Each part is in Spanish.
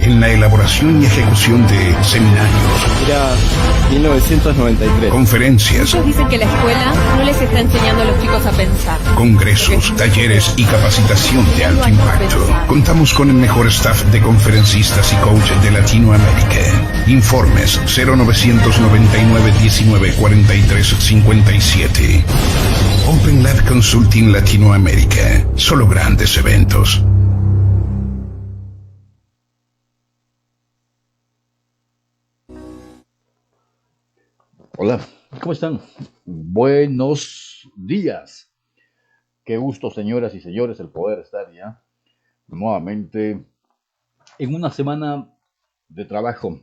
en la elaboración y ejecución de seminarios, Era 1993. conferencias, Muchos dicen que la escuela no les está enseñando a los chicos a pensar. congresos, talleres y capacitación de alto impacto. Contamos con el mejor staff de conferencistas y coach de Latinoamérica. Informes 0999 19 43 57. Open Lab Consulting Latinoamérica. Solo grandes eventos. Hola, ¿cómo están? Buenos días. Qué gusto, señoras y señores, el poder estar ya nuevamente en una semana de trabajo,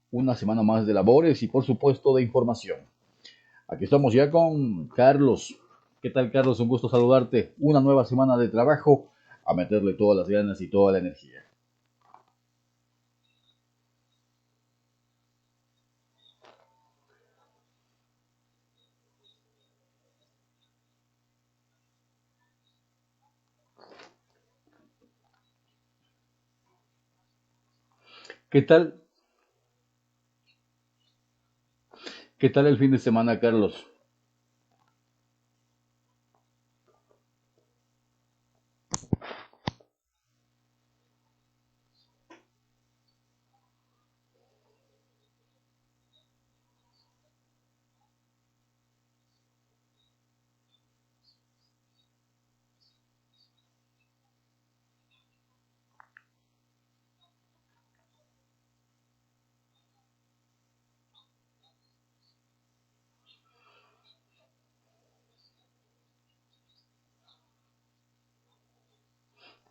una semana más de labores y por supuesto de información. Aquí estamos ya con Carlos. ¿Qué tal, Carlos? Un gusto saludarte. Una nueva semana de trabajo, a meterle todas las ganas y toda la energía. ¿Qué tal? ¿Qué tal el fin de semana, Carlos?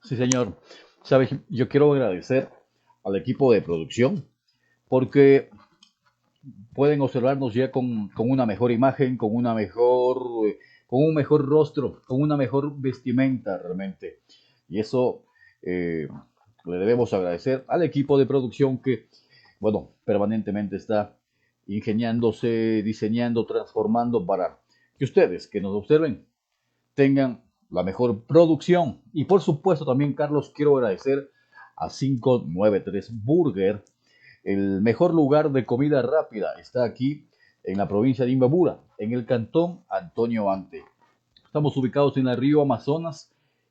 Sí, señor. Sabes, yo quiero agradecer al equipo de producción porque pueden observarnos ya con una mejor imagen, con un mejor rostro, con una mejor vestimenta realmente. Y eso eh, le debemos agradecer al equipo de producción que, bueno, permanentemente está ingeniándose, diseñando, transformando para que ustedes que nos observen tengan la mejor producción. Y por supuesto también, Carlos, quiero agradecer a 593 Burger, el mejor lugar de comida rápida. Está aquí en la provincia de Imbabura, en el cantón Antonio Ante. Estamos ubicados en el río Amazonas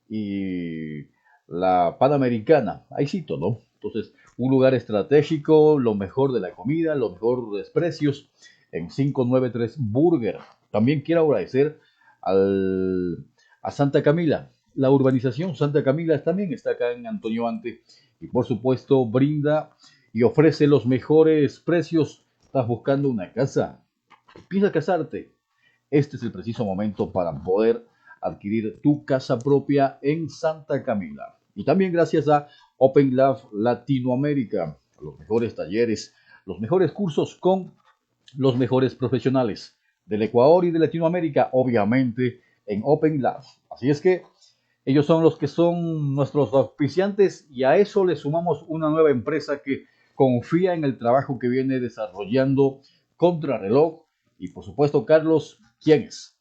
y la Panamericana. Ahí cito, ¿no? Entonces, un lugar estratégico, lo mejor de la comida, los mejores precios en 593 Burger. También quiero agradecer al, a Santa Camila. La urbanización Santa Camila también está acá en Antonio Ante y por supuesto brinda y ofrece los mejores precios. ¿Estás buscando una casa? ¿Piensas casarte? Este es el preciso momento para poder adquirir tu casa propia en Santa Camila. Y también gracias a Open Lab Latinoamérica, los mejores talleres, los mejores cursos con los mejores profesionales del Ecuador y de Latinoamérica, obviamente en Open Lab. Así es que ellos son los que son nuestros auspiciantes y a eso le sumamos una nueva empresa que confía en el trabajo que viene desarrollando Contrarreloj. Y por supuesto, Carlos, ¿quién es?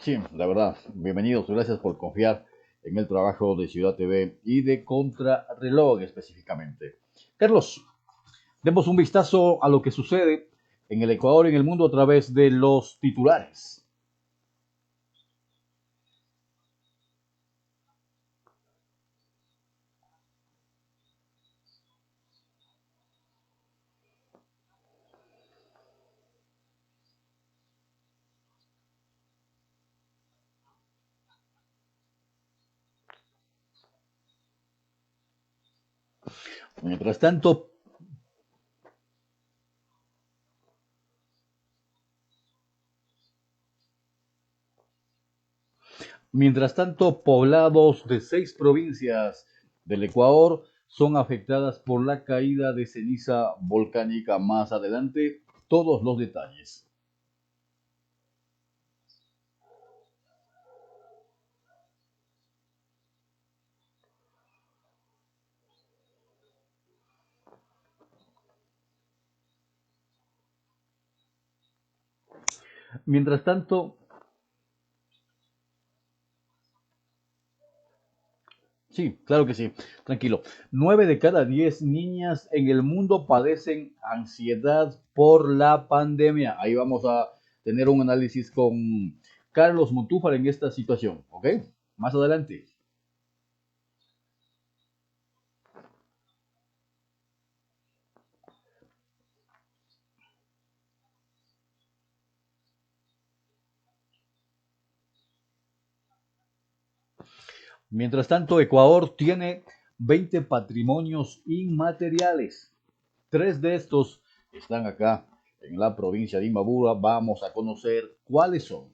Sí, la verdad, bienvenidos, gracias por confiar en el trabajo de Ciudad TV y de Contrarreloj específicamente. Carlos, demos un vistazo a lo que sucede en el Ecuador y en el mundo a través de los titulares. Mientras tanto, poblados de 6 provincias del Ecuador son afectadas por la caída de ceniza volcánica. Más adelante, todos los detalles. Mientras tanto, sí, claro que sí, tranquilo. 9 de cada 10 niñas en el mundo padecen ansiedad por la pandemia. Ahí vamos a tener un análisis con Carlos Montúfar en esta situación, ¿ok? Más adelante. Mientras tanto, Ecuador tiene 20 patrimonios inmateriales. 3 de estos están acá en la provincia de Imbabura. Vamos a conocer cuáles son.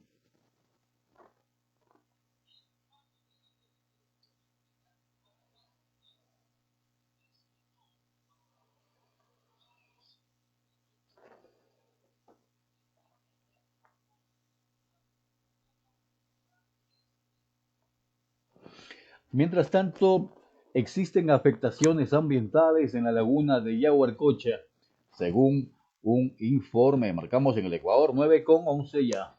Mientras tanto, existen afectaciones ambientales en la laguna de Yaguarcocha, según un informe. Marcamos en el Ecuador 9:11 ya.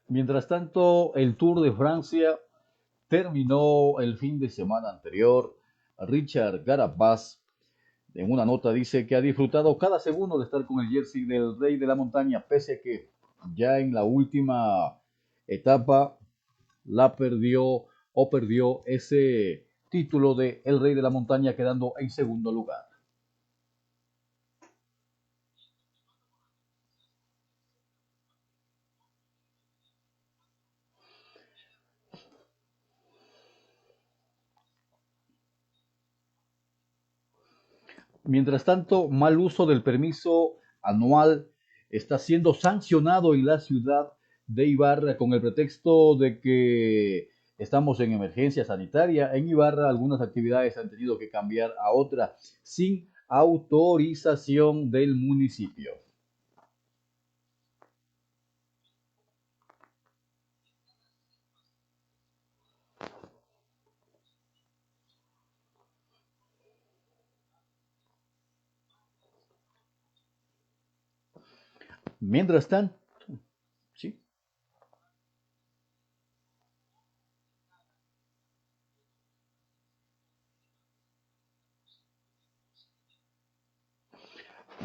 Mientras tanto, el Tour de Francia terminó el fin de semana anterior. Richard Carapaz en una nota dice que ha disfrutado cada segundo de estar con el jersey del Rey de la Montaña, pese a que ya en la última etapa la perdió ese título de el Rey de la Montaña, quedando en segundo lugar. Mientras tanto, mal uso del permiso anual está siendo sancionado en la ciudad de Ibarra con el pretexto de que estamos en emergencia sanitaria. En Ibarra algunas actividades han tenido que cambiar a otra sin autorización del municipio. Mientras tanto, sí.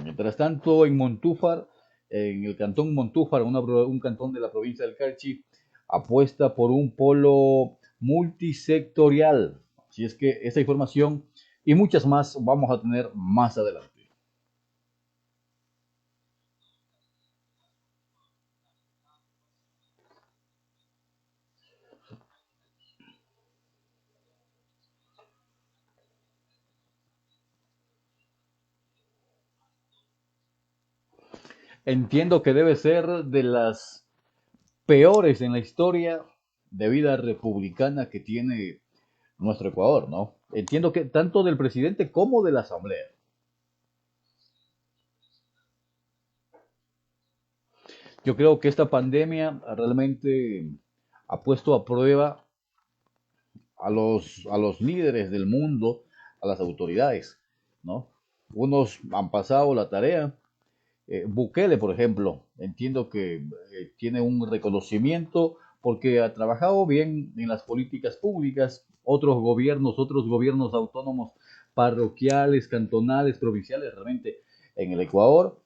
Mientras tanto, en Montúfar, en el cantón Montúfar, un cantón de la provincia del Carchi, apuesta por un polo multisectorial. Así es que esa información y muchas más vamos a tener más adelante. Entiendo que debe ser de las peores en la historia de vida republicana que tiene nuestro Ecuador, ¿no? Entiendo que tanto del presidente como de la asamblea. Yo creo que esta pandemia realmente ha puesto a prueba a los líderes del mundo, a las autoridades, ¿no? Unos han pasado la tarea. Bukele, por ejemplo, entiendo que tiene un reconocimiento porque ha trabajado bien en las políticas públicas. Otros gobiernos autónomos, parroquiales, cantonales, provinciales, realmente en el Ecuador,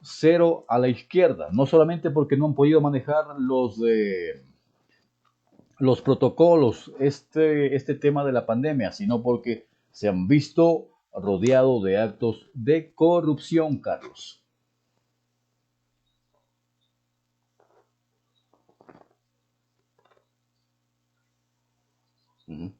cero a la izquierda. No solamente porque no han podido manejar los protocolos, este tema de la pandemia, sino porque se han visto rodeados de actos de corrupción, Carlos. Ujú.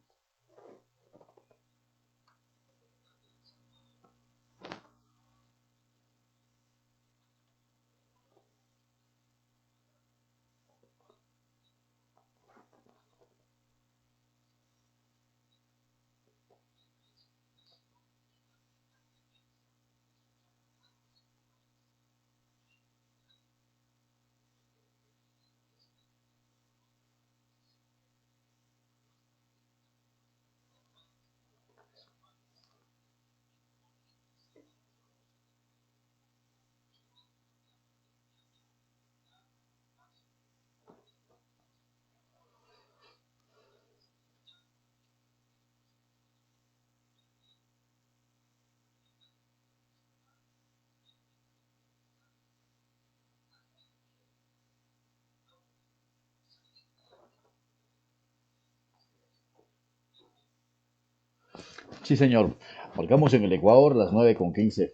Sí, señor. Marcamos en el Ecuador las 9:15.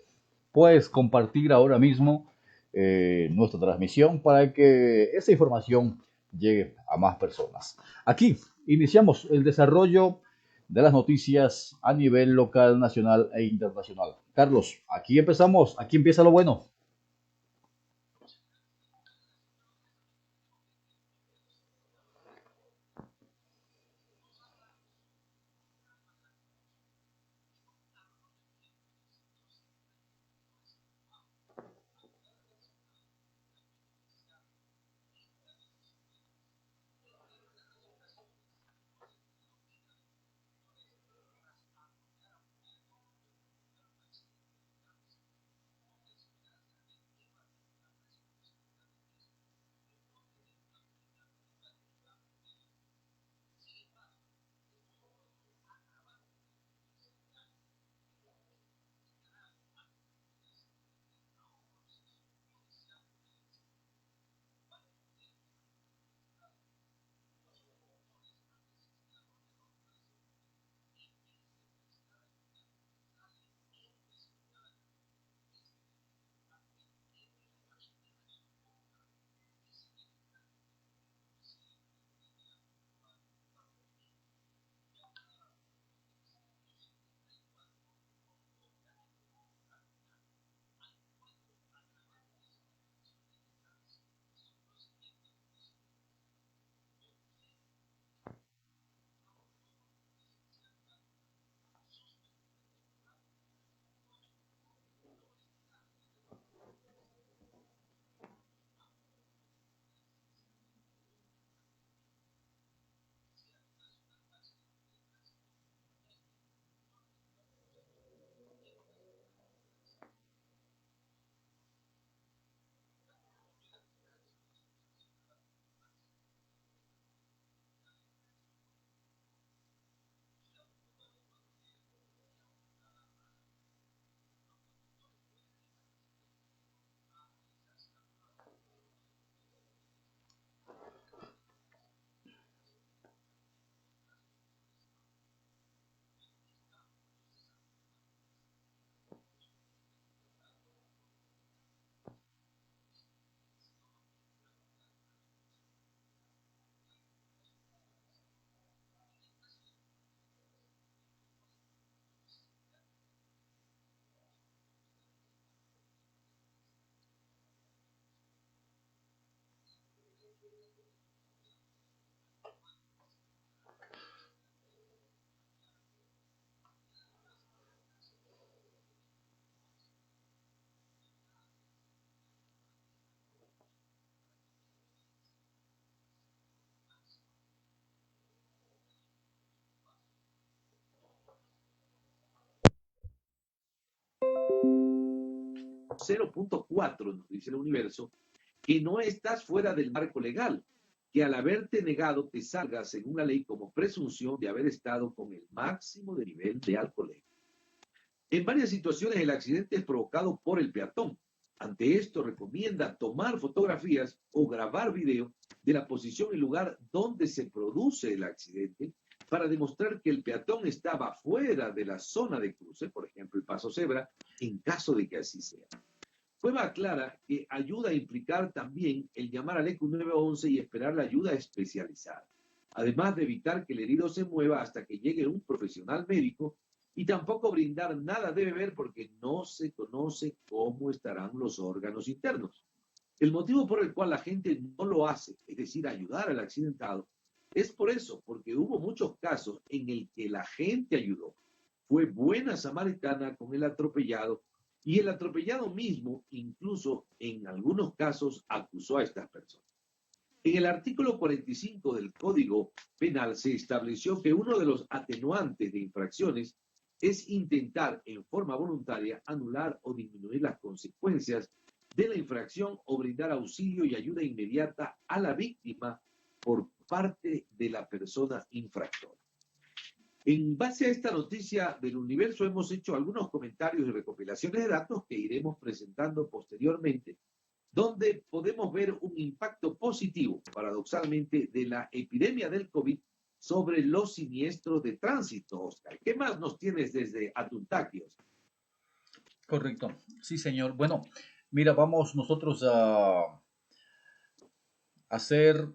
Puedes compartir ahora mismo nuestra transmisión para que esa información llegue a más personas. Aquí iniciamos el desarrollo de las noticias a nivel local, nacional e internacional. Carlos, aquí empezamos, aquí empieza lo bueno. 0.4, nos dice el Universo, que no estás fuera del marco legal, que al haberte negado te salga, según la ley, como presunción de haber estado con el máximo de nivel de alcoholemia. En varias situaciones el accidente es provocado por el peatón. Ante esto recomienda tomar fotografías o grabar video de la posición y lugar donde se produce el accidente para demostrar que el peatón estaba fuera de la zona de cruce, por ejemplo el paso cebra, en caso de que así sea. Prueba aclara que ayuda a implicar también el llamar al ECU 911 y esperar la ayuda especializada, además de evitar que el herido se mueva hasta que llegue un profesional médico y tampoco brindar nada de beber porque no se conoce cómo estarán los órganos internos. El motivo por el cual la gente no lo hace, es decir, ayudar al accidentado, es por eso, porque hubo muchos casos en el que la gente ayudó. Fue buena samaritana con el atropellado y el atropellado mismo, incluso en algunos casos, acusó a estas personas. En el artículo 45 del Código Penal se estableció que uno de los atenuantes de infracciones es intentar en forma voluntaria anular o disminuir las consecuencias de la infracción o brindar auxilio y ayuda inmediata a la víctima por parte de la persona infractora. En base a esta noticia del Universo hemos hecho algunos comentarios y recopilaciones de datos que iremos presentando posteriormente, donde podemos ver un impacto positivo, paradoxalmente, de la epidemia del COVID sobre los siniestros de tránsito, Oscar. ¿Qué más nos tienes desde Atuntaqui, Oscar? Correcto, sí señor. Bueno, mira, vamos nosotros a hacer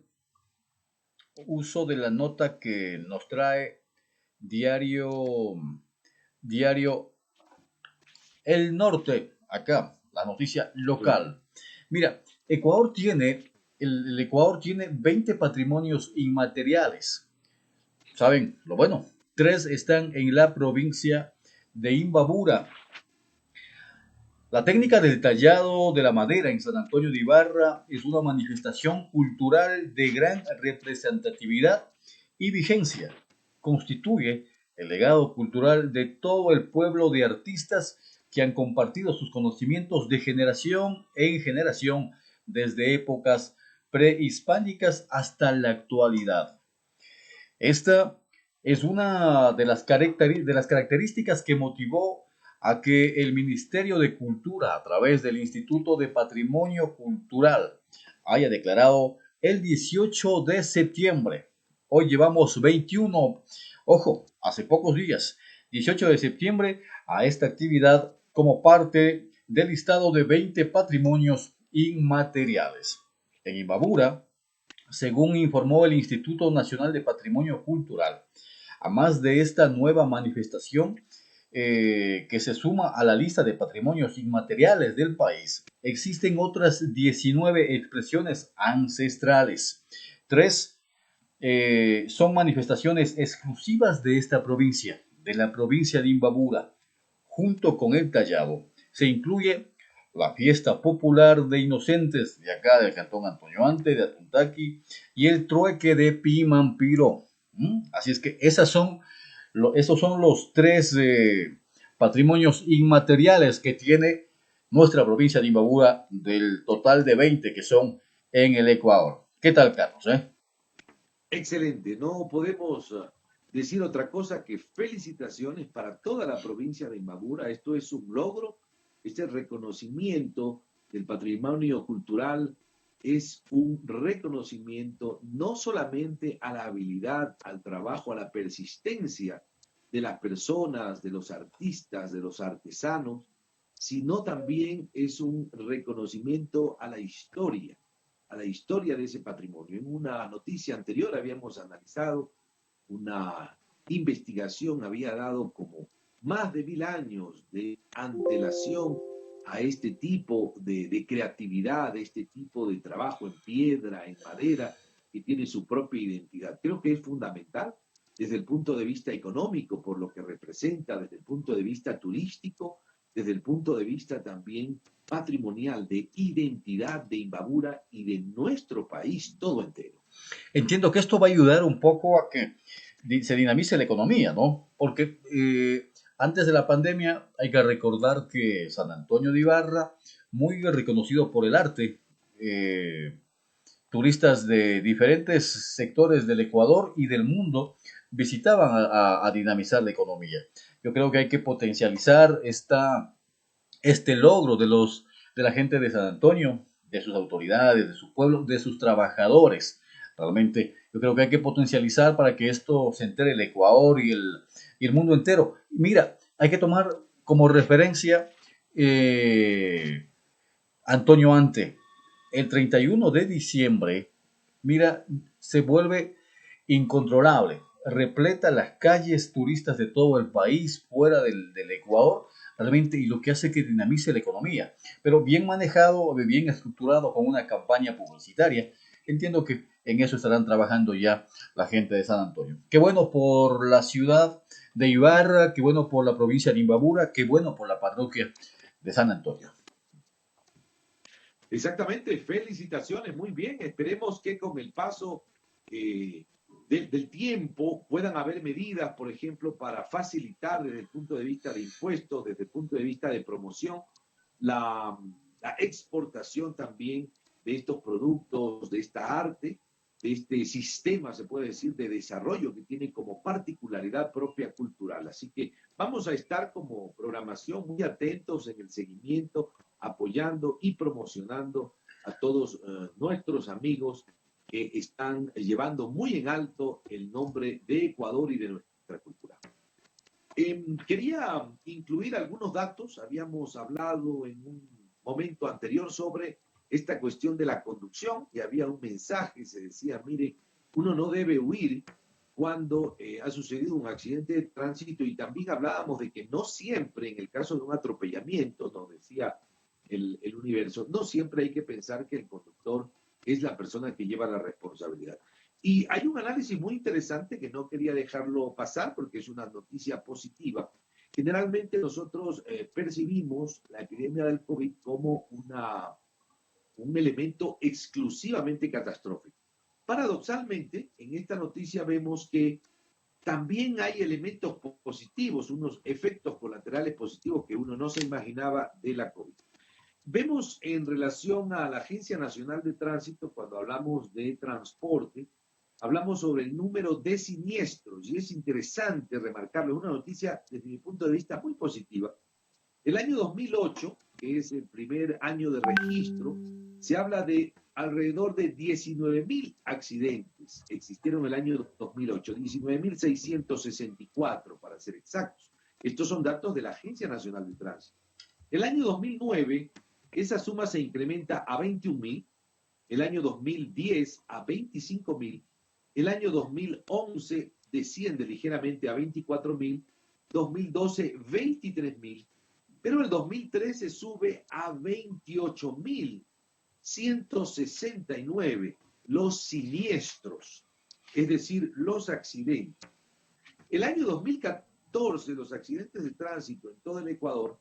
uso de la nota que nos trae Diario El Norte, acá, la noticia local. Mira, el Ecuador tiene 20 patrimonios inmateriales. ¿Saben? Lo bueno, 3 están en la provincia de Imbabura. La técnica del tallado de la madera en San Antonio de Ibarra es una manifestación cultural de gran representatividad y vigencia. Constituye el legado cultural de todo el pueblo de artistas que han compartido sus conocimientos de generación en generación desde épocas prehispánicas hasta la actualidad. Esta es una de las características que motivó a que el Ministerio de Cultura, a través del Instituto de Patrimonio Cultural, haya declarado el 18 de septiembre. Hoy llevamos 21, ojo, hace pocos días, 18 de septiembre, a esta actividad como parte del listado de 20 patrimonios inmateriales. En Imbabura, según informó el Instituto Nacional de Patrimonio Cultural, a más de esta nueva manifestación que se suma a la lista de patrimonios inmateriales del país, existen otras 19 expresiones ancestrales. 3 son manifestaciones exclusivas de esta provincia, de la provincia de Imbabura. Junto con el tallado se incluye la fiesta popular de inocentes de acá del Cantón Antonio Ante, de Atuntaqui, y el trueque de Pimampiro. Así es que esos son los 3 patrimonios inmateriales que tiene nuestra provincia de Imbabura, del total de 20 que son en el Ecuador. ¿Qué tal, Carlos? Excelente, no podemos decir otra cosa que felicitaciones para toda la provincia de Imbabura. Esto es un logro, este reconocimiento del patrimonio cultural es un reconocimiento no solamente a la habilidad, al trabajo, a la persistencia de las personas, de los artistas, de los artesanos, sino también es un reconocimiento a la historia de ese patrimonio. En una noticia anterior habíamos analizado una investigación, había dado como más de 1000 años de antelación a este tipo de creatividad, de este tipo de trabajo en piedra, en madera, que tiene su propia identidad. Creo que es fundamental desde el punto de vista económico, por lo que representa, desde el punto de vista turístico, desde el punto de vista también patrimonial, de identidad de Imbabura y de nuestro país todo entero. Entiendo que esto va a ayudar un poco a que se dinamice la economía, ¿no? Porque Antes de la pandemia, hay que recordar que San Antonio de Ibarra, muy reconocido por el arte, turistas de diferentes sectores del Ecuador y del mundo visitaban a dinamizar la economía. Yo creo que hay que potencializar este logro de la gente de San Antonio, de sus autoridades, de su pueblo, de sus trabajadores. Realmente yo creo que hay que potencializar para que esto se entere el Ecuador y el mundo entero. Mira, hay que tomar como referencia Antonio Ante. El 31 de diciembre, mira, se vuelve incontrolable. Repleta las calles turistas de todo el país, fuera del Ecuador, realmente, y lo que hace que dinamice la economía. Pero bien manejado, bien estructurado, con una campaña publicitaria. Entiendo que en eso estarán trabajando ya la gente de San Antonio. Qué bueno por la ciudad de Ibarra, qué bueno por la provincia de Imbabura, qué bueno por la parroquia de San Antonio. Exactamente, felicitaciones, muy bien. Esperemos que con el paso del tiempo puedan haber medidas, por ejemplo, para facilitar desde el punto de vista de impuestos, desde el punto de vista de promoción, la exportación también de estos productos, de esta arte, de este sistema, se puede decir, de desarrollo que tiene como particularidad propia cultural. Así que vamos a estar como programación muy atentos en el seguimiento, apoyando y promocionando a todos nuestros amigos que están llevando muy en alto el nombre de Ecuador y de nuestra cultura. Quería incluir algunos datos. Habíamos hablado en un momento anterior sobre esta cuestión de la conducción y había un mensaje, se decía, mire, uno no debe huir cuando ha sucedido un accidente de tránsito, y también hablábamos de que no siempre, en el caso de un atropellamiento, nos decía el universo, no siempre hay que pensar que el conductor es la persona que lleva la responsabilidad. Y hay un análisis muy interesante que no quería dejarlo pasar porque es una noticia positiva. Generalmente nosotros percibimos la epidemia del COVID como un elemento exclusivamente catastrófico. Paradoxalmente, en esta noticia vemos que también hay elementos positivos, unos efectos colaterales positivos que uno no se imaginaba de la COVID. Vemos en relación a la Agencia Nacional de Tránsito, cuando hablamos de transporte, hablamos sobre el número de siniestros, y es interesante remarcarlo, es una noticia desde mi punto de vista muy positiva. El año 2008, que es el primer año de registro, se habla de alrededor de 19.000 accidentes. Existieron el año 2008, 19.664 para ser exactos. Estos son datos de la Agencia Nacional de Tránsito. El año 2009, esa suma se incrementa a 21.000, el año 2010 a 25.000, el año 2011 desciende ligeramente a 24.000, 2012 23.000, pero el 2013 sube a 28.169 los siniestros, es decir, los accidentes. El año 2014 los accidentes de tránsito en todo el Ecuador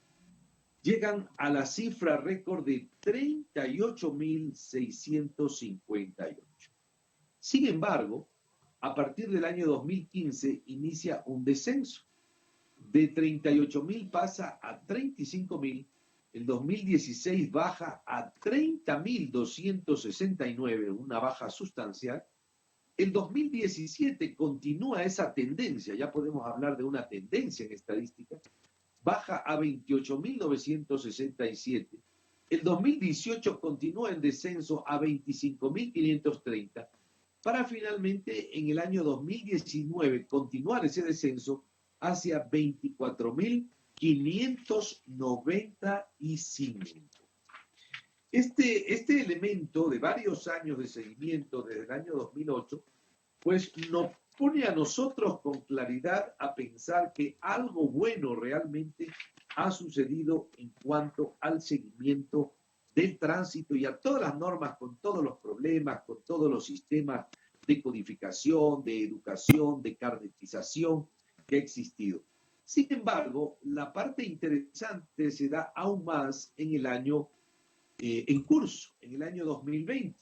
llegan a la cifra récord de 38.658. Sin embargo, a partir del año 2015 inicia un descenso. De 38.000 pasa a 35.000, el 2016 baja a 30.269, una baja sustancial. El 2017 continúa esa tendencia, ya podemos hablar de una tendencia en estadística, baja a 28.967. El 2018 continúa en descenso a 25.530, para finalmente en el año 2019 continuar ese descenso hacia 24.595. Este elemento de varios años de seguimiento desde el año 2008, pues nos pone a nosotros con claridad a pensar que algo bueno realmente ha sucedido en cuanto al seguimiento del tránsito y a todas las normas, con todos los problemas, con todos los sistemas de codificación, de educación, de carnetización que ha existido. Sin embargo, la parte interesante se da aún más en el año en curso, en el año 2020.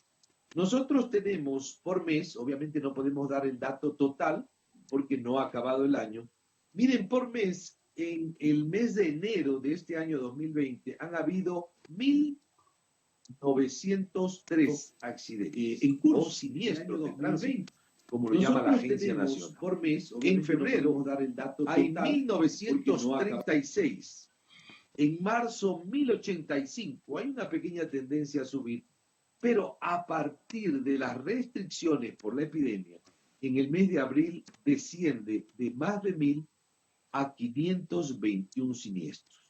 Nosotros tenemos por mes, obviamente no podemos dar el dato total porque no ha acabado el año, miren por mes en el mes de enero de este año 2020 han habido 1.903 accidentes en curso o siniestros de en el año tránsito, como lo llama la Agencia Nacional. Por mes, En febrero no dar el dato hay total, 1.936. En marzo, 1.085. Hay una pequeña tendencia a subir, pero a partir de las restricciones por la epidemia, en el mes de abril desciende de más de 1.000 a 521 siniestros.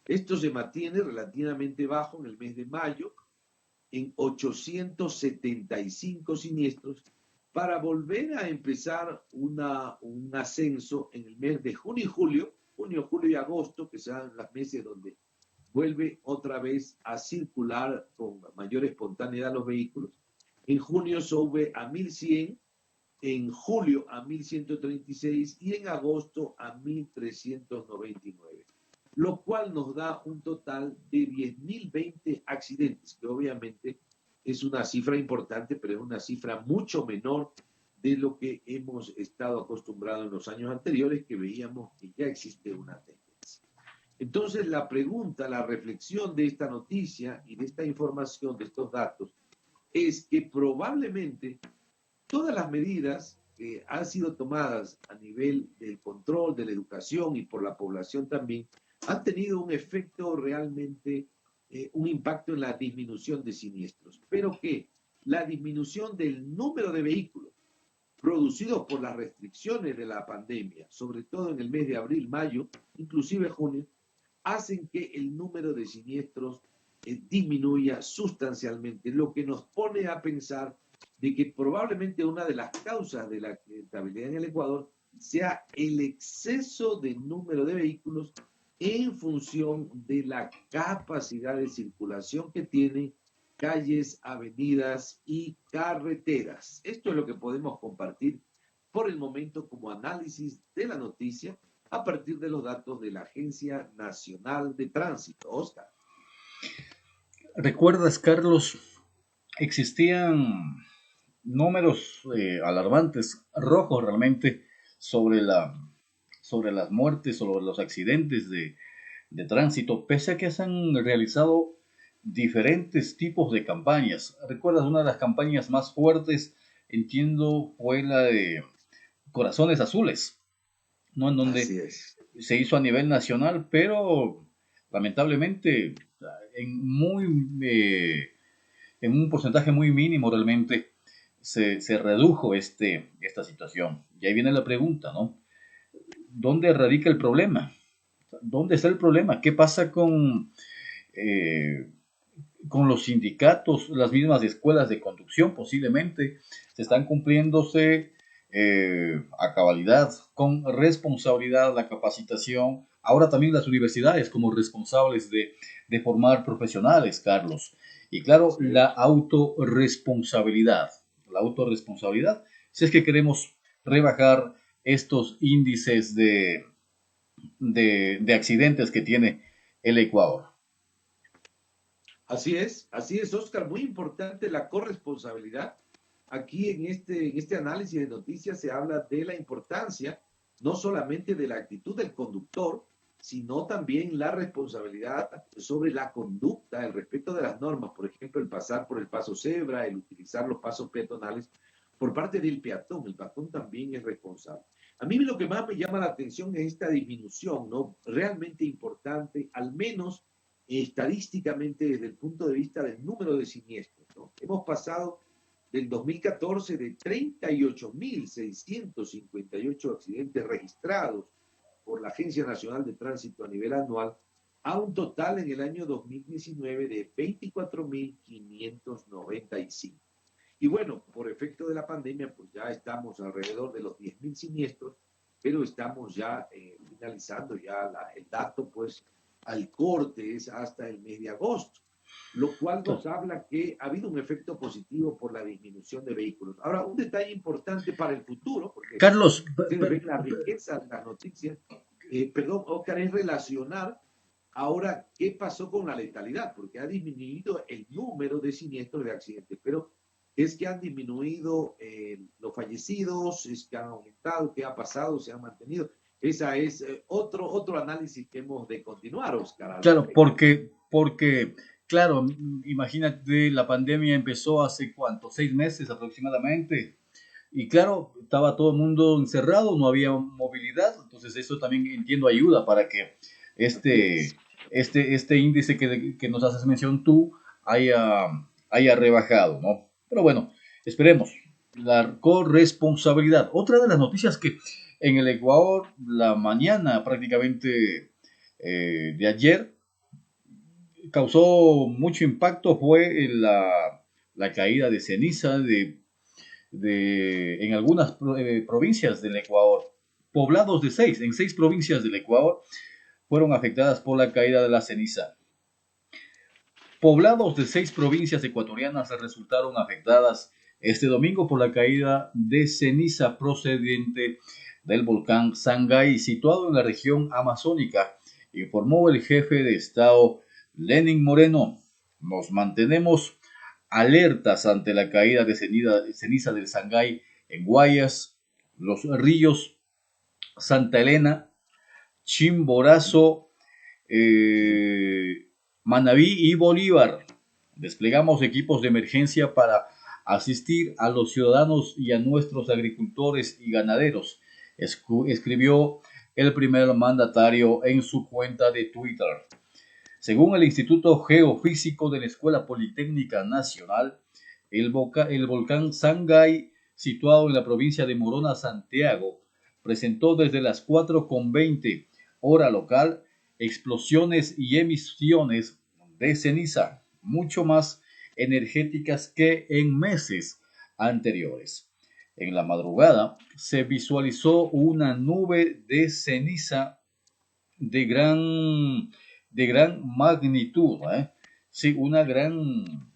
Esto se mantiene relativamente bajo en el mes de mayo, en 875 siniestros, para volver a empezar un ascenso en el mes de junio, julio y agosto, que serán los meses donde vuelve otra vez a circular con mayor espontaneidad los vehículos. En junio sube a 1.100, en julio a 1.136 y en agosto a 1.399, lo cual nos da un total de 10.020 accidentes, que obviamente es una cifra importante, pero es una cifra mucho menor de lo que hemos estado acostumbrados en los años anteriores, que veíamos que ya existe una tendencia. Entonces, la pregunta, la reflexión de esta noticia y de esta información, de estos datos, es que probablemente todas las medidas que han sido tomadas a nivel del control, de la educación y por la población también, han tenido un efecto realmente, un impacto en la disminución de siniestros, pero que la disminución del número de vehículos producidos por las restricciones de la pandemia, sobre todo en el mes de abril, mayo, inclusive junio, hacen que el número de siniestros disminuya sustancialmente, lo que nos pone a pensar de que probablemente una de las causas de la accidentabilidad en el Ecuador sea el exceso de número de vehículos en función de la capacidad de circulación que tienen calles, avenidas y carreteras. Esto es lo que podemos compartir por el momento como análisis de la noticia a partir de los datos de la Agencia Nacional de Tránsito. Oscar. ¿Recuerdas, Carlos? Existían números alarmantes, rojos realmente, sobre las muertes, sobre los accidentes de tránsito, pese a que se han realizado diferentes tipos de campañas. ¿Recuerdas? Una de las campañas más fuertes, entiendo, fue la de Corazones Azules, ¿no? En donde se hizo a nivel nacional, pero lamentablemente en un porcentaje muy mínimo realmente se redujo esta situación. Y ahí viene la pregunta, ¿no? ¿Dónde radica el problema? ¿Dónde está el problema? ¿Qué pasa con los sindicatos, las mismas escuelas de conducción? Posiblemente se están cumpliéndose a cabalidad, con responsabilidad, la capacitación. Ahora también las universidades como responsables de formar profesionales, Carlos. Y claro, la autorresponsabilidad, si es que queremos rebajar estos índices de accidentes que tiene el Ecuador. Así es, Oscar, muy importante la corresponsabilidad. Aquí en este análisis de noticias se habla de la importancia no solamente de la actitud del conductor, sino también la responsabilidad sobre la conducta, el respeto de las normas, por ejemplo, el pasar por el paso cebra, el utilizar los pasos peatonales por parte del peatón. El peatón también es responsable. A mí lo que más me llama la atención es esta disminución, ¿no? Realmente importante, al menos estadísticamente desde el punto de vista del número de siniestros, ¿no? Hemos pasado del 2014 de 38.658 accidentes registrados por la Agencia Nacional de Tránsito a nivel anual a un total en el año 2019 de 24.595. Y bueno, por efecto de la pandemia, pues ya estamos alrededor de los 10.000 siniestros, pero estamos ya finalizando ya el dato, pues al corte es hasta el mes de agosto, lo cual nos habla que ha habido un efecto positivo por la disminución de vehículos. Ahora, un detalle importante para el futuro, porque Carlos, ustedes ven la riqueza de las noticias, Oscar, es relacionar ahora qué pasó con la letalidad, porque ha disminuido el número de siniestros de accidentes, pero es que han disminuido los fallecidos, es que han aumentado, qué ha pasado, se han mantenido. Esa es otro análisis que hemos de continuar, Oscar. Al Claro, respecto. claro, imagínate, la pandemia empezó hace cuánto, 6 meses aproximadamente. Y claro, estaba todo el mundo encerrado, no había movilidad, entonces eso también entiendo ayuda para que Así este, es. este índice que nos haces mención tú haya rebajado, ¿no? Pero bueno, esperemos. La corresponsabilidad. Otra de las noticias que en el Ecuador, la mañana prácticamente de ayer, causó mucho impacto fue la caída de ceniza en algunas provincias del Ecuador. Poblados en 6 provincias del Ecuador fueron afectadas por la caída de la ceniza. Poblados de 6 provincias ecuatorianas resultaron afectadas este domingo por la caída de ceniza procedente del volcán Sangay, situado en la región amazónica, informó el jefe de Estado Lenín Moreno. Nos mantenemos alertas ante la caída de ceniza del Sangay en Guayas, Los Ríos, Santa Elena, Chimborazo, Manabí y Bolívar. Desplegamos equipos de emergencia para asistir a los ciudadanos y a nuestros agricultores y ganaderos, escribió el primer mandatario en su cuenta de Twitter. Según el Instituto Geofísico de la Escuela Politécnica Nacional, el volcán Sangay, situado en la provincia de Morona, Santiago, presentó desde las 4:20 hora local explosiones y emisiones de ceniza, mucho más energéticas que en meses anteriores. En la madrugada se visualizó una nube de ceniza de gran magnitud, ¿eh? Sí, una gran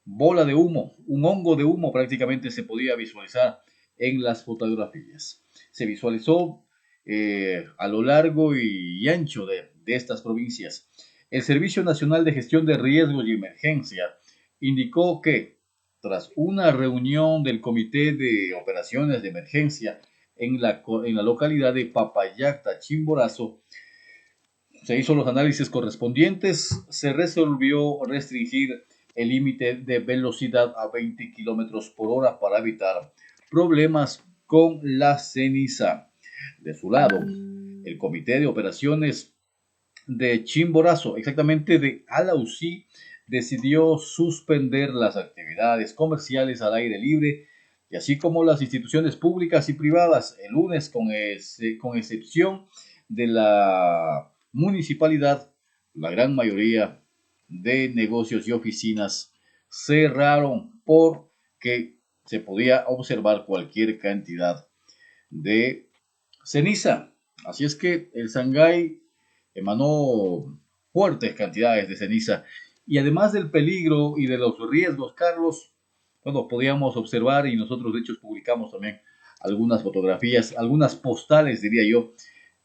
bola de humo, un hongo de humo prácticamente se podía visualizar en las fotografías. Se visualizó a lo largo y ancho de estas provincias. El Servicio Nacional de Gestión de Riesgos y Emergencia indicó que tras una reunión del Comité de Operaciones de Emergencia en la localidad de Papayacta, Chimborazo, se hizo los análisis correspondientes, se resolvió restringir el límite de velocidad a 20 kilómetros por hora para evitar problemas con la ceniza. De su lado, el Comité de Operaciones de Chimborazo, exactamente de Alausí, decidió suspender las actividades comerciales al aire libre y así como las instituciones públicas y privadas el lunes con excepción de la municipalidad. La gran mayoría de negocios y oficinas cerraron porque se podía observar cualquier cantidad de ceniza. Así es que el Sangay emanó fuertes cantidades de ceniza y además del peligro y de los riesgos, Carlos, bueno, podíamos observar y nosotros de hecho publicamos también algunas fotografías, algunas postales, diría yo,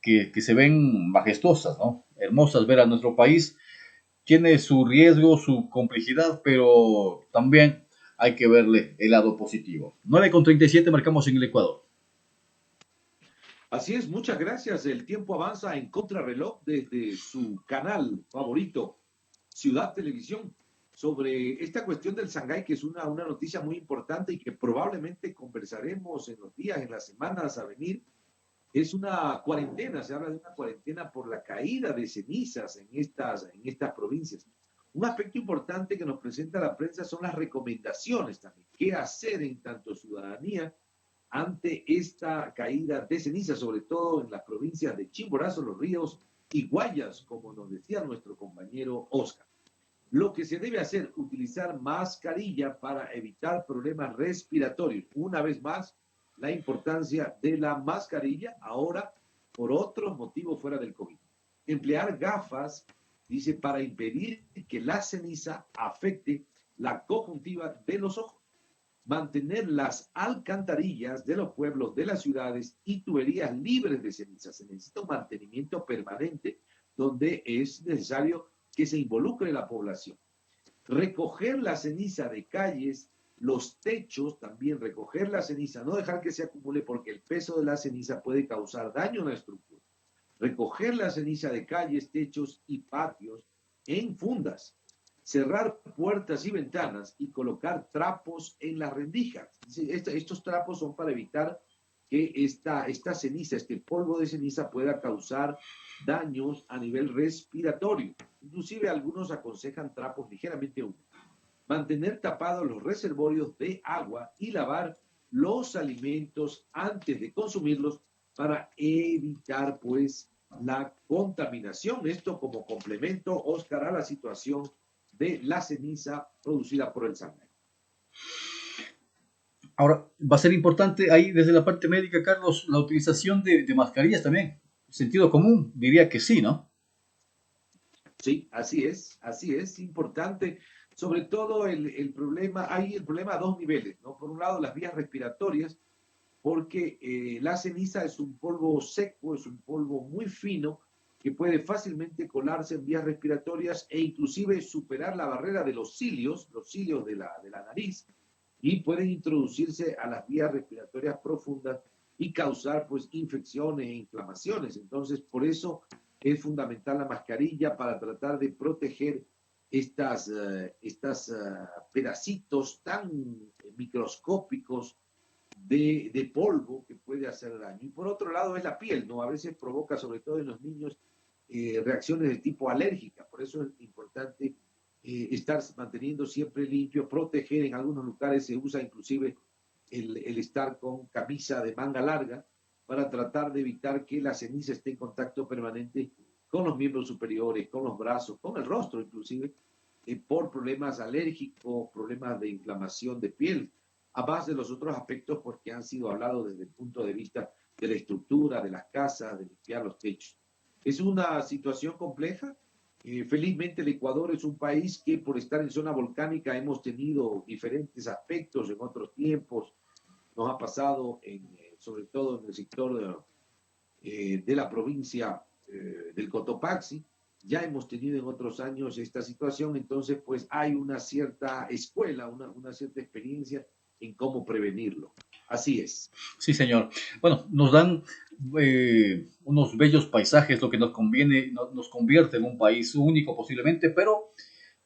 que se ven majestuosas, ¿no? Hermosas ver a nuestro país. Tiene su riesgo, su complejidad, pero también hay que verle el lado positivo. 9:37 marcamos en el Ecuador. Así es, muchas gracias. El tiempo avanza en contrarreloj desde su canal favorito, Ciudad Televisión, sobre esta cuestión del Sangay, que es una noticia muy importante y que probablemente conversaremos en los días, en las semanas a venir. Es una cuarentena, se habla de una cuarentena por la caída de cenizas en estas provincias. Un aspecto importante que nos presenta la prensa son las recomendaciones también. ¿Qué hacer en tanto ciudadanía ante esta caída de ceniza, sobre todo en las provincias de Chimborazo, Los Ríos y Guayas, como nos decía nuestro compañero Oscar? Lo que se debe hacer, utilizar mascarilla para evitar problemas respiratorios. Una vez más, la importancia de la mascarilla ahora por otros motivos fuera del COVID. Emplear gafas, dice, para impedir que la ceniza afecte la conjuntiva de los ojos. Mantener las alcantarillas de los pueblos, de las ciudades y tuberías libres de ceniza. Se necesita un mantenimiento permanente donde es necesario que se involucre la población. Recoger la ceniza de calles, Los techos también, recoger la ceniza, no dejar que se acumule porque el peso de la ceniza puede causar daño a la estructura. Recoger la ceniza de calles, techos y patios en fundas. Cerrar puertas y ventanas y colocar trapos en las rendijas. Estos trapos son para evitar que esta ceniza, este polvo de ceniza pueda causar daños a nivel respiratorio. Inclusive algunos aconsejan trapos ligeramente húmedos. Mantener tapados los reservorios de agua y lavar los alimentos antes de consumirlos para evitar pues la contaminación. Esto como complemento, Oscar, a la situación de la ceniza producida por el Sangre. Ahora, va a ser importante ahí desde la parte médica, Carlos, la utilización de mascarillas también. Sentido común, diría que sí, ¿no? Sí, así es importante. Sobre todo el problema a dos niveles, ¿no? Por un lado, las vías respiratorias, porque la ceniza es un polvo seco, es un polvo muy fino, que puede fácilmente colarse en vías respiratorias e inclusive superar la barrera de los cilios de la nariz, y pueden introducirse a las vías respiratorias profundas y causar pues infecciones e inflamaciones. Entonces, por eso es fundamental la mascarilla para tratar de proteger estas pedacitos tan microscópicos de polvo que puede hacer daño. Y por otro lado es la piel, ¿no? A veces provoca, sobre todo en los niños, reacciones de tipo alérgica. Por eso es importante estar manteniendo siempre limpio, proteger. En algunos lugares se usa inclusive el estar con camisa de manga larga para tratar de evitar que la ceniza esté en contacto permanente con los miembros superiores, con los brazos, con el rostro inclusive, por problemas alérgicos, problemas de inflamación de piel, además de los otros aspectos pues, que han sido hablados desde el punto de vista de la estructura, de las casas, de limpiar los techos. Es una situación compleja. Felizmente el Ecuador es un país que por estar en zona volcánica hemos tenido diferentes aspectos en otros tiempos. Nos ha pasado, sobre todo en el sector de la provincia del Cotopaxi. Ya hemos tenido en otros años esta situación, entonces pues hay una cierta escuela, una cierta experiencia en cómo prevenirlo. Así es. Sí, señor. Bueno, nos dan unos bellos paisajes, lo que nos conviene, nos convierte en un país único posiblemente, pero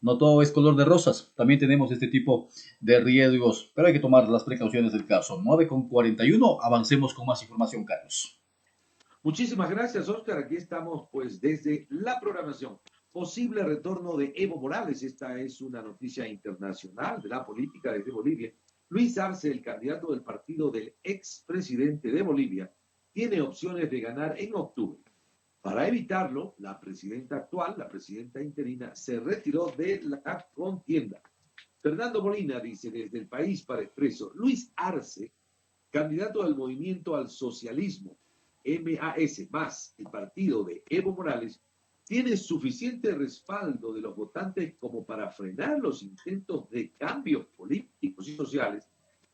no todo es color de rosas. También tenemos este tipo de riesgos, pero hay que tomar las precauciones del caso. 9:41, avancemos con más información, Carlos. Muchísimas gracias, Oscar. Aquí estamos pues desde la programación. Posible retorno de Evo Morales. Esta es una noticia internacional de la política desde Bolivia. Luis Arce, el candidato del partido del expresidente de Bolivia, tiene opciones de ganar en octubre. Para evitarlo, la presidenta actual, la presidenta interina, se retiró de la contienda. Fernando Molina dice desde El País para Expreso, Luis Arce, candidato del Movimiento al Socialismo, MAS, más el partido de Evo Morales, tiene suficiente respaldo de los votantes como para frenar los intentos de cambios políticos y sociales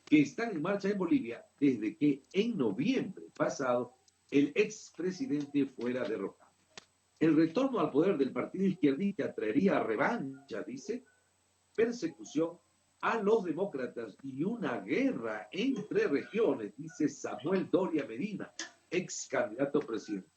que están en marcha en Bolivia desde que en noviembre pasado el expresidente fuera derrotado. El retorno al poder del partido izquierdista traería revancha, dice, persecución a los demócratas y una guerra entre regiones, dice Samuel Doria Medina, ex candidato presidente.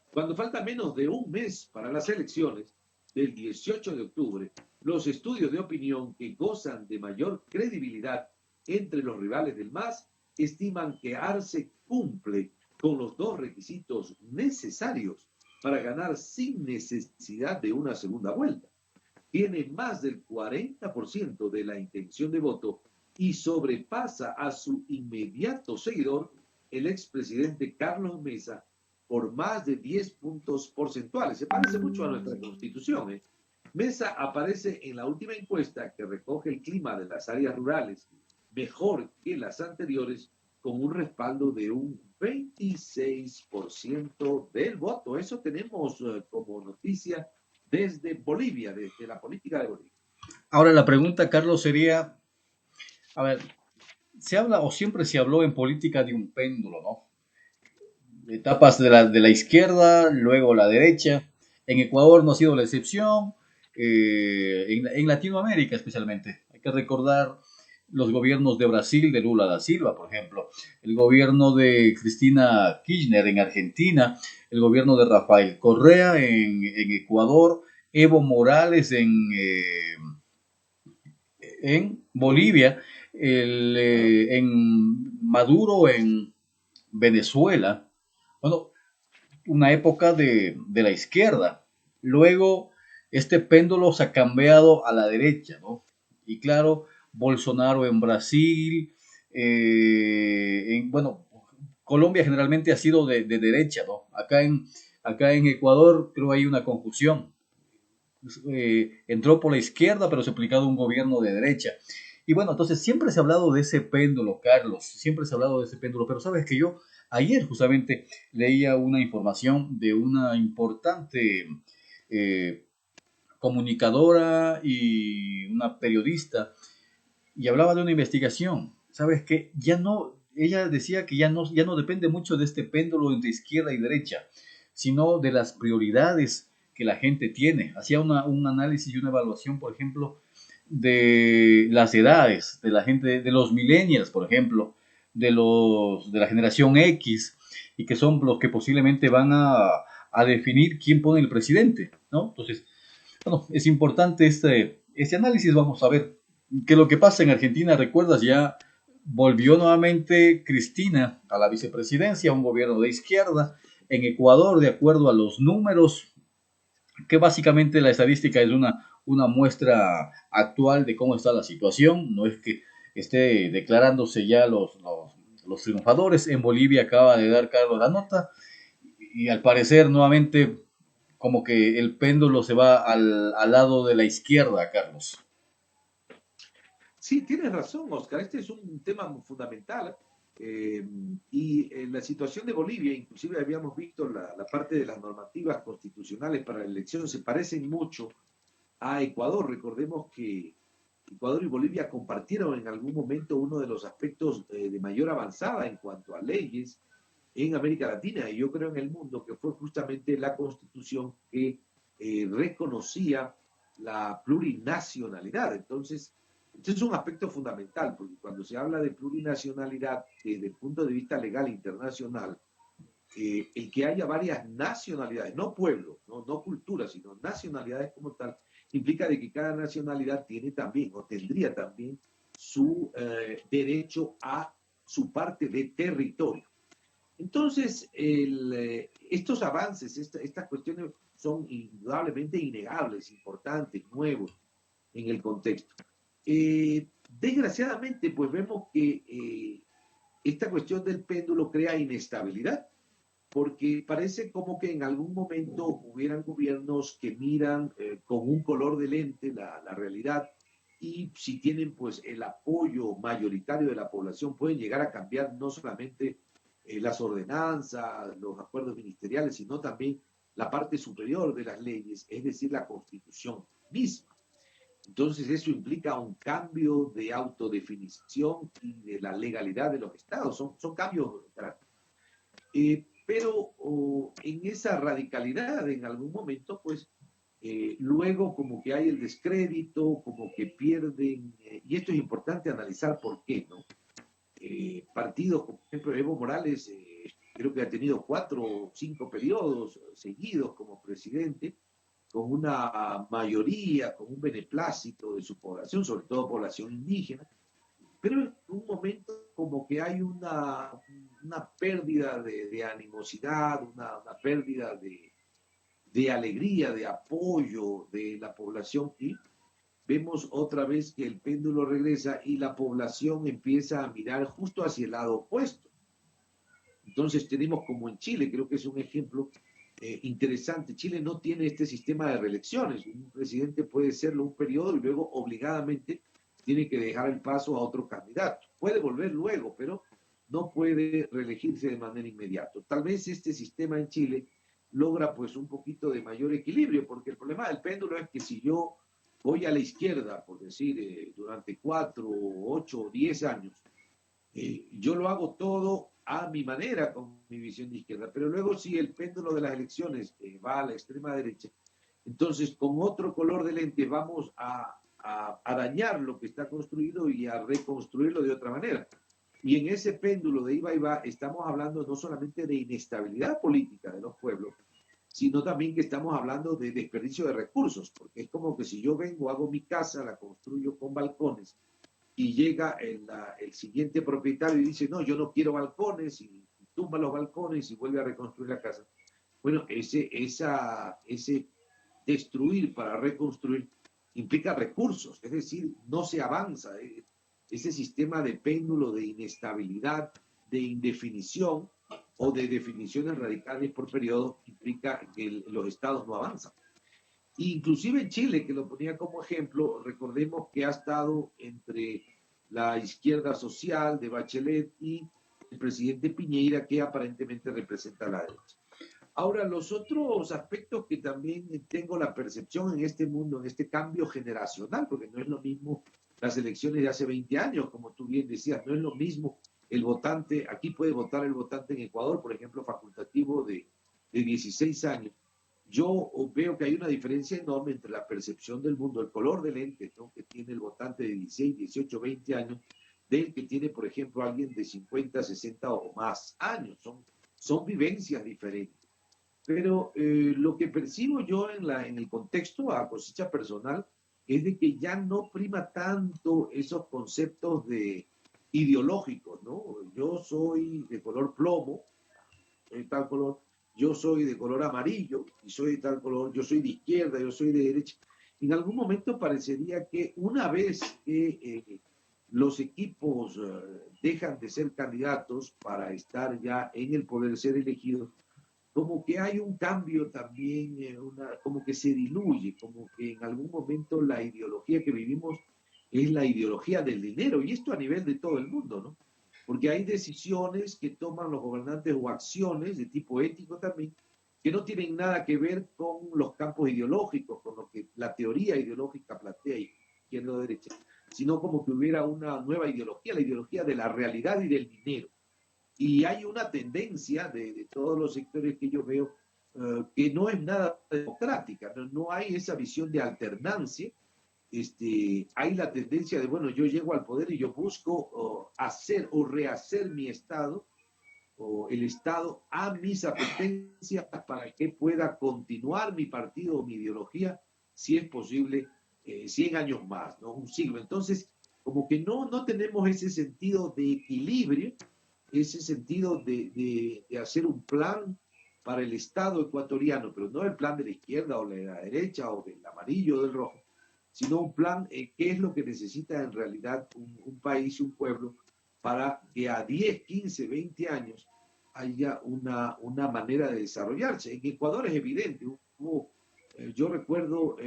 Cuando falta menos de un mes para las elecciones del 18 de octubre, los estudios de opinión que gozan de mayor credibilidad entre los rivales del MAS estiman que Arce cumple con los dos requisitos necesarios para ganar sin necesidad de una segunda vuelta. Tiene más del 40% de la intención de voto y sobrepasa a su inmediato seguidor, el expresidente Carlos Mesa, por más de 10 puntos porcentuales. Se parece mucho a nuestra Constitución, ¿eh? Mesa aparece en la última encuesta que recoge el clima de las áreas rurales mejor que las anteriores, con un respaldo de un 26% del voto. Eso tenemos como noticia desde Bolivia, desde la política de Bolivia. Ahora la pregunta, Carlos, sería, a ver, se habla o siempre se habló en política de un péndulo, ¿no? Etapas de la izquierda, luego la derecha. En Ecuador no ha sido la excepción, en Latinoamérica especialmente. Hay que recordar los gobiernos de Brasil, de Lula da Silva, por ejemplo, el gobierno de Cristina Kirchner en Argentina, el gobierno de Rafael Correa en Ecuador, Evo Morales en Bolivia, en Maduro en Venezuela. Bueno, una época de la izquierda. Luego, este péndulo se ha cambiado a la derecha, ¿no? Y claro, Bolsonaro en Brasil, bueno, Colombia generalmente ha sido de derecha, ¿no? Acá en Ecuador creo hay una confusión. Entró por la izquierda, pero se ha aplicado un gobierno de derecha. Y bueno, entonces siempre se ha hablado de ese péndulo, Carlos, siempre se ha hablado de ese péndulo, pero sabes que yo ayer justamente leía una información de una importante eh, comunicadora y una periodista y hablaba de una investigación. Sabes que ya no, ella decía que ya no depende mucho de este péndulo entre izquierda y derecha, sino de las prioridades que la gente tiene. Hacía un análisis y una evaluación, por ejemplo, de las edades, de la gente, de los millennials, por ejemplo, de la generación X, y que son los que posiblemente van a definir quién pone el presidente, ¿no? Entonces, bueno, es importante este análisis. Vamos a ver qué es lo que pasa en Argentina. Recuerdas, ya volvió nuevamente Cristina a la vicepresidencia, un gobierno de izquierda. En Ecuador, de acuerdo a los números, que básicamente la estadística es una muestra actual de cómo está la situación, no es que esté declarándose ya los triunfadores. En Bolivia acaba de dar Carlos la nota y al parecer nuevamente como que el péndulo se va al lado de la izquierda, Carlos. Sí, tienes razón, Oscar. Este es un tema fundamental. Y la situación de Bolivia, inclusive habíamos visto la parte de las normativas constitucionales para la elección, se parecen mucho a Ecuador. Recordemos que Ecuador y Bolivia compartieron en algún momento uno de los aspectos de mayor avanzada en cuanto a leyes en América Latina y yo creo en el mundo, que fue justamente la constitución que reconocía la plurinacionalidad. Entonces, este es un aspecto fundamental, porque cuando se habla de plurinacionalidad desde el punto de vista legal internacional, el que haya varias nacionalidades, no pueblos, no culturas, sino nacionalidades como tal, implica de que cada nacionalidad tiene también, o tendría también, su derecho a su parte de territorio. Entonces, estos avances, estas cuestiones son indudablemente innegables, importantes, nuevos en el contexto. Desgraciadamente, pues vemos que esta cuestión del péndulo crea inestabilidad, porque parece como que en algún momento hubieran gobiernos que miran con un color de lente la realidad y si tienen pues el apoyo mayoritario de la población pueden llegar a cambiar no solamente las ordenanzas, los acuerdos ministeriales, sino también la parte superior de las leyes, es decir, la Constitución misma. Entonces eso implica un cambio de autodefinición y de la legalidad de los estados, son cambios pero en esa radicalidad en algún momento pues luego como que hay el descrédito, como que pierden, y esto es importante analizar por qué, ¿no? Partidos como por ejemplo Evo Morales creo que ha tenido 4 o 5 periodos seguidos como presidente, con una mayoría, con un beneplácito de su población, sobre todo población indígena, pero en un momento como que hay una pérdida de animosidad, una pérdida de alegría, de apoyo de la población y vemos otra vez que el péndulo regresa y la población empieza a mirar justo hacia el lado opuesto. Entonces tenemos como en Chile, creo que es un ejemplo interesante. Chile no tiene este sistema de reelecciones. Un presidente puede serlo un periodo y luego obligadamente tiene que dejar el paso a otro candidato. Puede volver luego, pero no puede reelegirse de manera inmediata. Tal vez este sistema en Chile logra pues un poquito de mayor equilibrio, porque el problema del péndulo es que si yo voy a la izquierda, por decir, durante 4, 8 o 10 años, yo lo hago todo a mi manera, con mi visión de izquierda, pero luego si el péndulo de las elecciones va a la extrema derecha, entonces con otro color de lente vamos a a dañar lo que está construido y a reconstruirlo de otra manera. Y en ese péndulo de iba y va estamos hablando no solamente de inestabilidad política de los pueblos, sino también que estamos hablando de desperdicio de recursos, porque es como que si yo vengo, hago mi casa, la construyo con balcones, y llega el siguiente propietario y dice, no, yo no quiero balcones, y tumba los balcones y vuelve a reconstruir la casa. Bueno, ese destruir para reconstruir implica recursos, es decir, no se avanza. Ese sistema de péndulo de inestabilidad, de indefinición o de definiciones radicales por periodo implica que los estados no avanzan. Inclusive en Chile, que lo ponía como ejemplo, recordemos que ha estado entre la izquierda social de Bachelet y el presidente Piñera, que aparentemente representa a la derecha. Ahora, los otros aspectos que también tengo la percepción en este mundo, en este cambio generacional, porque no es lo mismo las elecciones de hace 20 años, como tú bien decías, no es lo mismo el votante, aquí puede votar el votante en Ecuador, por ejemplo, facultativo de 16 años. Yo veo que hay una diferencia enorme entre la percepción del mundo, el color de lentes, ¿no?, que tiene el votante de 16, 18, 20 años, del que tiene, por ejemplo, alguien de 50, 60 o más años. Son vivencias diferentes. Pero lo que percibo yo en el contexto a cosecha personal es de que ya no prima tanto esos conceptos ideológicos, ¿no? Yo soy de color plomo, de tal color, yo soy de color amarillo, y soy de tal color, yo soy de izquierda, yo soy de derecha. En algún momento parecería que una vez que los equipos dejan de ser candidatos para estar ya en el poder, ser elegidos, como que hay un cambio también, como que se diluye, como que en algún momento la ideología que vivimos es la ideología del dinero, y esto a nivel de todo el mundo, ¿no? Porque hay decisiones que toman los gobernantes o acciones de tipo ético también, que no tienen nada que ver con los campos ideológicos, con lo que la teoría ideológica plantea, izquierda o derecha, sino como que hubiera una nueva ideología, la ideología de la realidad y del dinero. Y hay una tendencia de todos los sectores que yo veo que no es nada democrática, no hay esa visión de alternancia. Hay la tendencia de, bueno, yo llego al poder y yo busco hacer o rehacer mi Estado, o el Estado a mis apetencias para que pueda continuar mi partido o mi ideología, si es posible, 100 años más, ¿no? Un siglo. Entonces, como que no tenemos ese sentido de equilibrio, ese sentido de hacer un plan para el Estado ecuatoriano, pero no el plan de la izquierda o de la derecha o del amarillo o del rojo, sino un plan, qué es lo que necesita en realidad un país, un pueblo, para que a 10, 15, 20 años haya una manera de desarrollarse. En Ecuador es evidente, yo recuerdo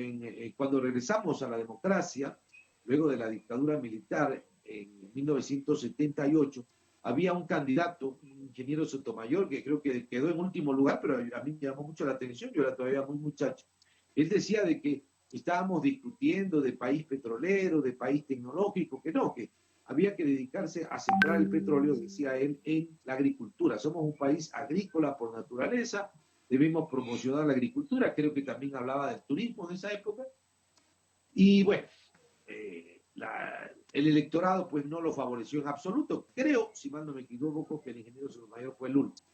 cuando regresamos a la democracia, luego de la dictadura militar en 1978, había un candidato, un ingeniero Sotomayor, que creo que quedó en último lugar, pero a mí me llamó mucho la atención, yo era todavía muy muchacho. Él decía de que estábamos discutiendo de país petrolero, de país tecnológico, que no, que había que dedicarse a sembrar el petróleo, decía él, en la agricultura. Somos un país agrícola por naturaleza, debemos promocionar la agricultura, creo que también hablaba del turismo de esa época. Y bueno, el electorado pues no lo favoreció en absoluto. Creo, si mal no me equivoco, que el ingeniero Sotomayor fue el último.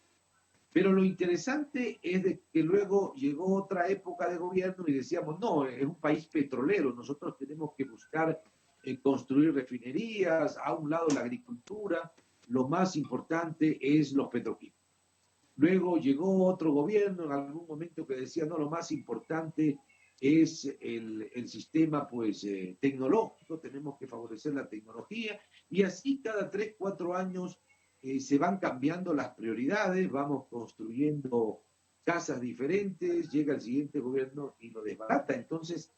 Pero lo interesante es de que luego llegó otra época de gobierno y decíamos, no, es un país petrolero, nosotros tenemos que buscar construir refinerías, a un lado la agricultura, lo más importante es los petroquímicos. Luego llegó otro gobierno en algún momento que decía, no, lo más importante es el sistema pues tecnológico, tenemos que favorecer la tecnología, y así cada 3, 4 años se van cambiando las prioridades, vamos construyendo casas diferentes, llega el siguiente gobierno y lo desbarata. Entonces,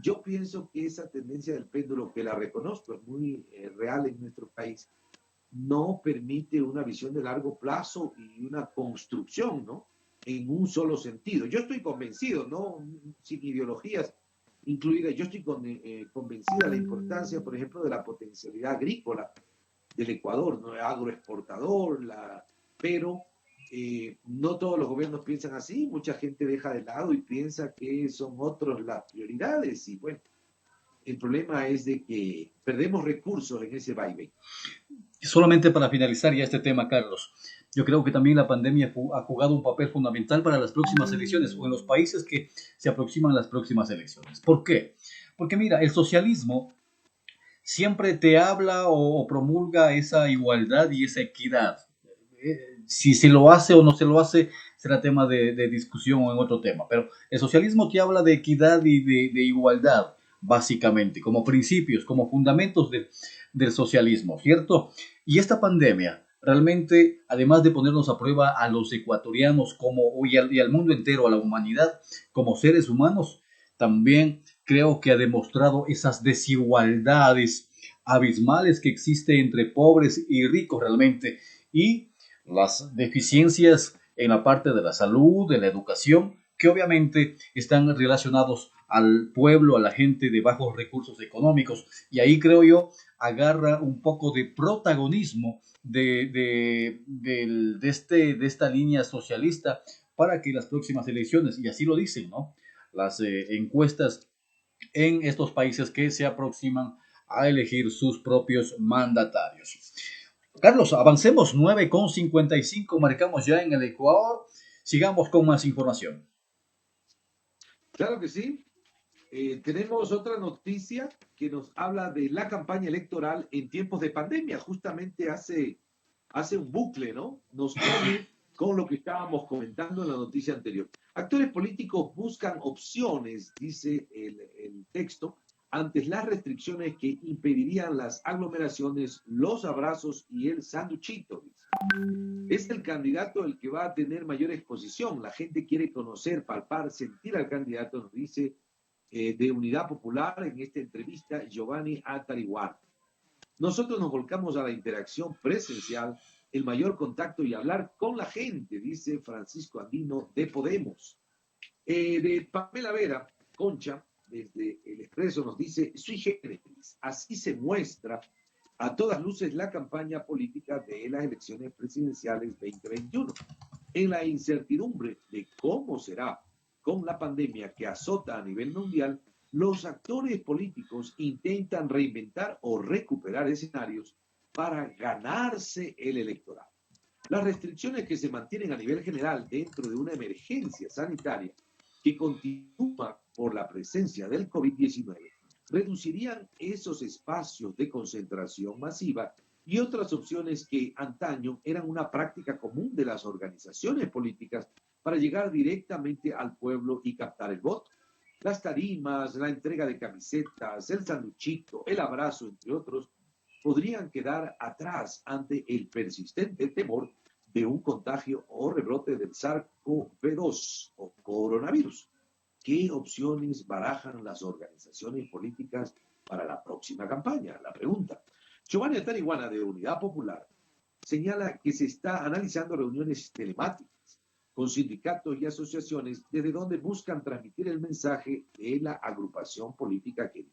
yo pienso que esa tendencia del péndulo, que la reconozco, es muy real en nuestro país, no permite una visión de largo plazo y una construcción, ¿no?, en un solo sentido. Yo estoy convencido, ¿no?, sin ideologías incluidas, yo estoy convencida de la importancia, por ejemplo, de la potencialidad agrícola del Ecuador, ¿no?, agroexportador, pero no todos los gobiernos piensan así, mucha gente deja de lado y piensa que son otros las prioridades, y bueno, El problema es de que perdemos recursos en ese vaivén. Solamente para finalizar ya este tema, Carlos, yo creo que también la pandemia ha jugado un papel fundamental para las próximas elecciones o en los países que se aproximan las próximas elecciones. ¿Por qué? Porque mira, el socialismo siempre te habla o promulga esa igualdad y esa equidad. Si se lo hace o no se lo hace será tema de discusión o en otro tema, pero el socialismo te habla de equidad y de igualdad, básicamente, como principios, como fundamentos del socialismo, ¿cierto? Y esta pandemia realmente, además de ponernos a prueba a los ecuatorianos y al mundo entero, a la humanidad, como seres humanos, también creo que ha demostrado esas desigualdades abismales que existen entre pobres y ricos realmente, y las deficiencias en la parte de la salud, de la educación, que obviamente están relacionados al pueblo, a la gente de bajos recursos económicos, y ahí creo yo agarra un poco de protagonismo de esta línea socialista para que las próximas elecciones, y así lo dicen, ¿no? Las encuestas en estos países que se aproximan a elegir sus propios mandatarios. Carlos, avancemos 9:55, marcamos ya en el Ecuador. Sigamos con más información. Claro que sí. Tenemos otra noticia que nos habla de la campaña electoral en tiempos de pandemia. Justamente hace un bucle, ¿no? Nos une con lo que estábamos comentando en la noticia anterior. Actores políticos buscan opciones, dice el texto, ante las restricciones que impedirían las aglomeraciones, los abrazos y el sanduchito. Es el candidato el que va a tener mayor exposición. La gente quiere conocer, palpar, sentir al candidato, nos dice de Unidad Popular en esta entrevista Giovanni Atariwan. Nosotros nos volcamos a la interacción presencial, el mayor contacto y hablar con la gente, dice Francisco Andino de Podemos. De Pamela Vera, Concha, desde El Expreso, nos dice, sui generis, así se muestra a todas luces la campaña política de las elecciones presidenciales 2021. En la incertidumbre de cómo será con la pandemia que azota a nivel mundial, los actores políticos intentan reinventar o recuperar escenarios para ganarse el electorado. Las restricciones que se mantienen a nivel general dentro de una emergencia sanitaria que continúa por la presencia del COVID-19 reducirían esos espacios de concentración masiva y otras opciones que antaño eran una práctica común de las organizaciones políticas para llegar directamente al pueblo y captar el voto. Las tarimas, la entrega de camisetas, el sanduchito, el abrazo, entre otros, podrían quedar atrás ante el persistente temor de un contagio o rebrote del SARS-CoV-2 o coronavirus. ¿Qué opciones barajan las organizaciones políticas para la próxima campaña? La pregunta. Giovanni Atariwan, de Unidad Popular, señala que se está analizando reuniones telemáticas con sindicatos y asociaciones desde donde buscan transmitir el mensaje de la agrupación política que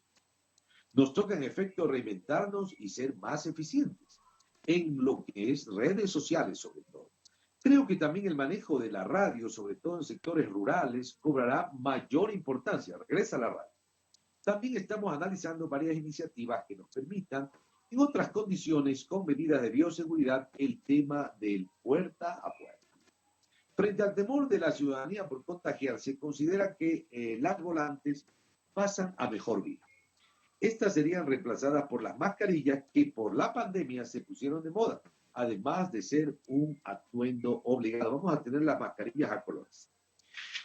nos toca en efecto reinventarnos y ser más eficientes en lo que es redes sociales sobre todo. Creo que también el manejo de la radio, sobre todo en sectores rurales, cobrará mayor importancia. Regresa a la radio. También estamos analizando varias iniciativas que nos permitan, en otras condiciones, con medidas de bioseguridad, el tema del puerta a puerta. Frente al temor de la ciudadanía por contagiarse, considera que las volantes pasan a mejor vida. Estas serían reemplazadas por las mascarillas que por la pandemia se pusieron de moda, además de ser un atuendo obligado. Vamos a tener las mascarillas a colores.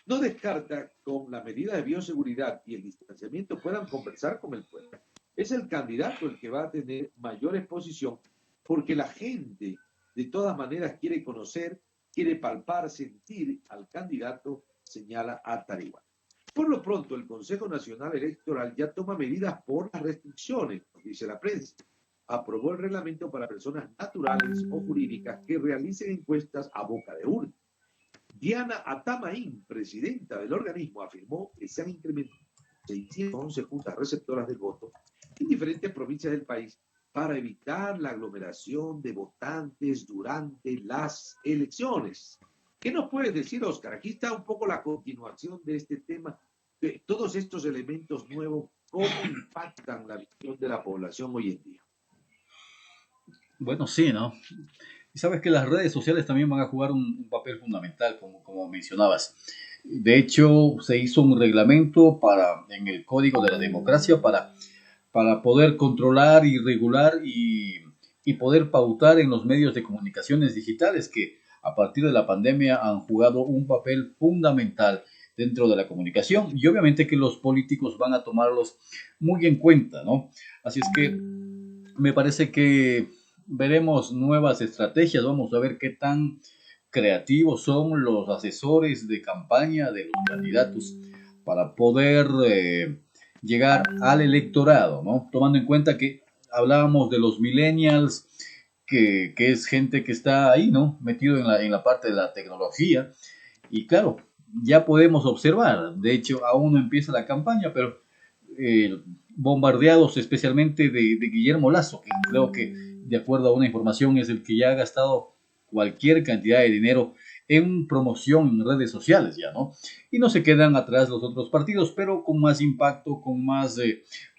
No descarta con la medida de bioseguridad y el distanciamiento puedan conversar con el pueblo. Es el candidato el que va a tener mayor exposición porque la gente de todas maneras quiere conocer, quiere palpar, sentir al candidato, señala Atariwan. Por lo pronto, el Consejo Nacional Electoral ya toma medidas por las restricciones, nos dice la prensa. Aprobó el reglamento para personas naturales o jurídicas que realicen encuestas a boca de urna. Diana Atamaín, presidenta del organismo, afirmó que se han incrementado 611 juntas receptoras del voto en diferentes provincias del país para evitar la aglomeración de votantes durante las elecciones. ¿Qué nos puedes decir, Oscar? Aquí está un poco la continuación de este tema, de todos estos elementos nuevos cómo impactan la visión de la población hoy en día. Bueno, sí, ¿no? Y sabes que las redes sociales también van a jugar un papel fundamental, como mencionabas. De hecho, se hizo un reglamento en el Código de la Democracia para poder controlar y regular y poder pautar en los medios de comunicaciones digitales que a partir de la pandemia han jugado un papel fundamental dentro de la comunicación y obviamente que los políticos van a tomarlos muy en cuenta, ¿no? Así es que me parece que veremos nuevas estrategias, vamos a ver qué tan creativos son los asesores de campaña de los candidatos para poder llegar al electorado, ¿no? Tomando en cuenta que hablábamos de los millennials, que es gente que está ahí, ¿no? Metido en la parte de la tecnología. Y claro, ya podemos observar, de hecho, aún no empieza la campaña, pero bombardeados especialmente de Guillermo Lasso, que creo que de acuerdo a una información es el que ya ha gastado cualquier cantidad de dinero en promoción en redes sociales ya, ¿no? Y no se quedan atrás los otros partidos, pero con más impacto, con más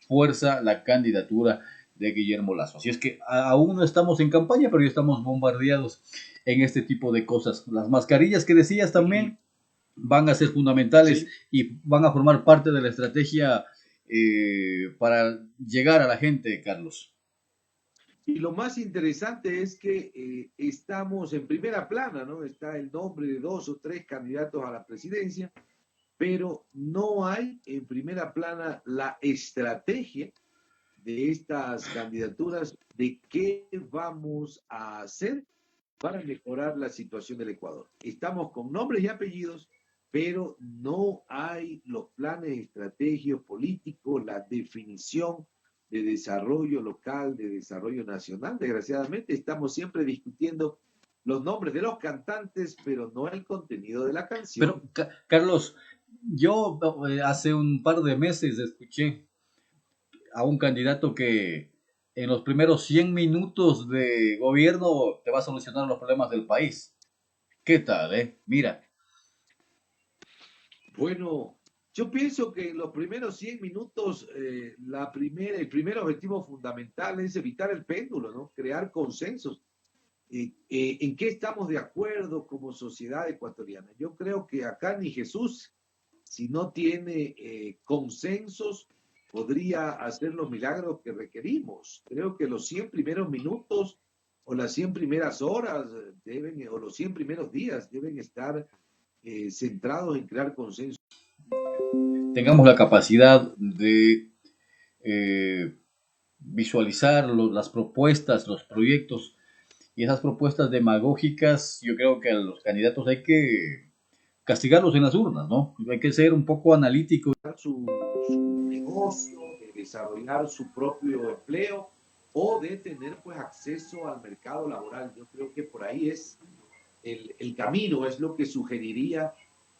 fuerza la candidatura de Guillermo Lasso. Así es que aún no estamos en campaña, pero ya estamos bombardeados en este tipo de cosas. Las mascarillas que decías también van a ser fundamentales, sí, y van a formar parte de la estrategia para llegar a la gente, Carlos. Y lo más interesante es que estamos en primera plana, ¿no? Está el nombre de 2 o 3 candidatos a la presidencia, pero no hay en primera plana la estrategia de estas candidaturas de qué vamos a hacer para mejorar la situación del Ecuador. Estamos con nombres y apellidos, pero no hay los planes estratégicos políticos, la definición de desarrollo local, de desarrollo nacional. Desgraciadamente estamos siempre discutiendo los nombres de los cantantes, pero no el contenido de la canción. Pero, Carlos, yo hace un par de meses escuché a un candidato que en los primeros 100 minutos de gobierno te va a solucionar los problemas del país. ¿Qué tal, Mira. Bueno, yo pienso que en los primeros 100 minutos el primer objetivo fundamental es evitar el péndulo, ¿no? Crear consensos. ¿En qué estamos de acuerdo como sociedad ecuatoriana? Yo creo que acá ni Jesús, si no tiene consensos, podría hacer los milagros que requerimos. Creo que los 100 primeros minutos o las 100 primeras horas o los 100 primeros días deben estar centrados en crear consenso. Tengamos la capacidad de visualizar las propuestas, los proyectos y esas propuestas demagógicas. Yo creo que a los candidatos hay que castigarlos en las urnas, ¿no? Hay que ser un poco analítico. Su negocio, de desarrollar su propio empleo o de tener pues acceso al mercado laboral. Yo creo que por ahí es el camino, es lo que sugeriría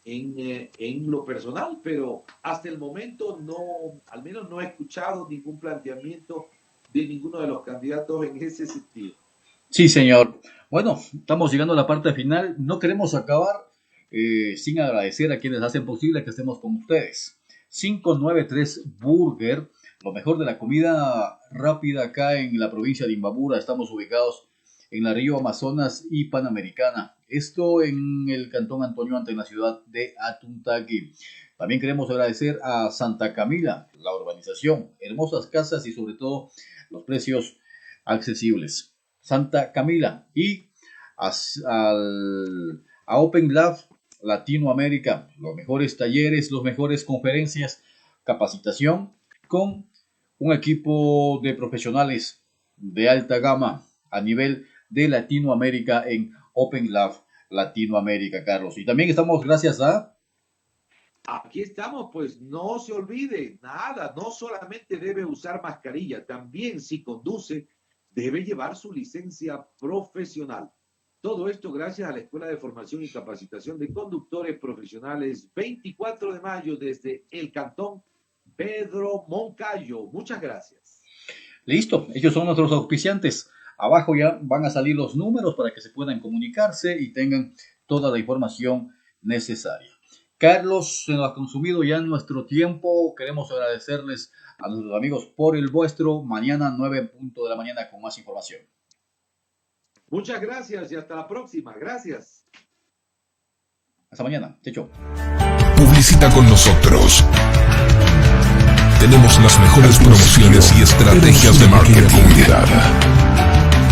en lo personal, pero hasta el momento no, al menos no he escuchado ningún planteamiento de ninguno de los candidatos en ese sentido. Sí, señor. Bueno, estamos llegando a la parte final. No queremos acabar sin agradecer a quienes hacen posible que estemos con ustedes. 593 Burger, lo mejor de la comida rápida acá en la provincia de Imbabura. Estamos ubicados en la Río Amazonas y Panamericana. Esto en el Cantón Antonio Ante, en la ciudad de Atuntaqui. También queremos agradecer a Santa Camila, la urbanización, hermosas casas y sobre todo los precios accesibles. Santa Camila y a Open Lab Latinoamérica, los mejores talleres, las mejores conferencias, capacitación con un equipo de profesionales de alta gama a nivel de Latinoamérica en Open Lab Latinoamérica, Carlos. Y también estamos gracias a... Aquí estamos, pues no se olvide, nada, no solamente debe usar mascarilla, también si conduce, debe llevar su licencia profesional. Todo esto gracias a la Escuela de Formación y Capacitación de Conductores Profesionales, 24 de mayo desde el Cantón Pedro Moncayo. Muchas gracias. Listo, ellos son nuestros auspiciantes. Abajo ya van a salir los números para que se puedan comunicarse y tengan toda la información necesaria. Carlos, se nos ha consumido ya nuestro tiempo. Queremos agradecerles a nuestros amigos por el vuestro. Mañana 9 en punto de la mañana con más información. Muchas gracias y hasta la próxima. Gracias. Hasta mañana. Chao. Publicita con nosotros. Tenemos las mejores promociones y estrategias de marketing.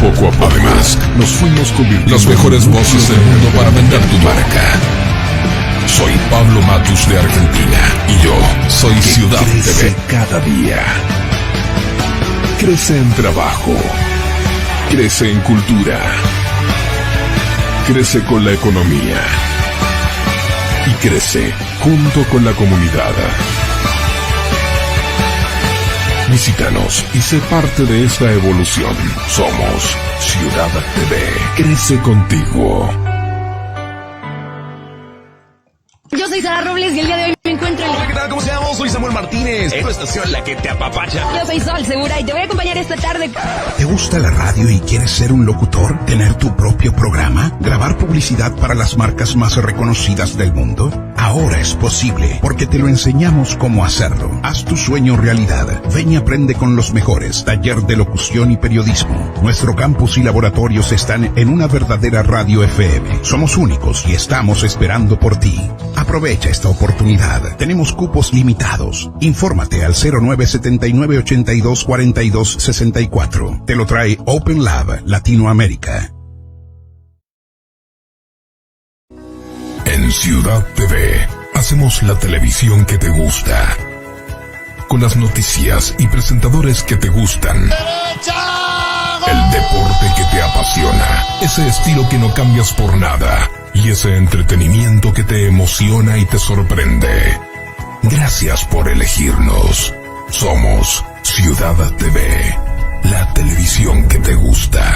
Poco a poco, además, nos fuimos convirtiendo las mejores voces del mundo para vender tu marca. Soy Pablo Matus de Argentina y yo soy Ciudad TV. Cada día crece en trabajo, crece en cultura, crece con la economía y crece junto con la comunidad. Visítanos y sé parte de esta evolución. Somos Ciudad TV. Crece contigo. Yo soy Sara Robles y el día de hoy me encuentro en... Hola, ¿qué tal? ¿Cómo se llama? Soy Samuel Martínez. Es tu estación la que te apapacha. Yo soy Sol Segura y te voy a acompañar esta tarde. ¿Te gusta la radio y quieres ser un locutor? ¿Tener tu propio programa? ¿Grabar publicidad para las marcas más reconocidas del mundo? Ahora es posible, porque te lo enseñamos cómo hacerlo. Haz tu sueño realidad. Ven y aprende con los mejores. Taller de locución y periodismo. Nuestro campus y laboratorios están en una verdadera radio FM. Somos únicos y estamos esperando por ti. Aprovecha esta oportunidad. Tenemos cupos limitados. Infórmate al 0979 82 42 64. Te lo trae Open Lab Latinoamérica. En Ciudad TV hacemos la televisión que te gusta, con las noticias y presentadores que te gustan, el deporte que te apasiona, ese estilo que no cambias por nada y ese entretenimiento que te emociona y te sorprende. Gracias por elegirnos. Somos Ciudad TV, la televisión que te gusta.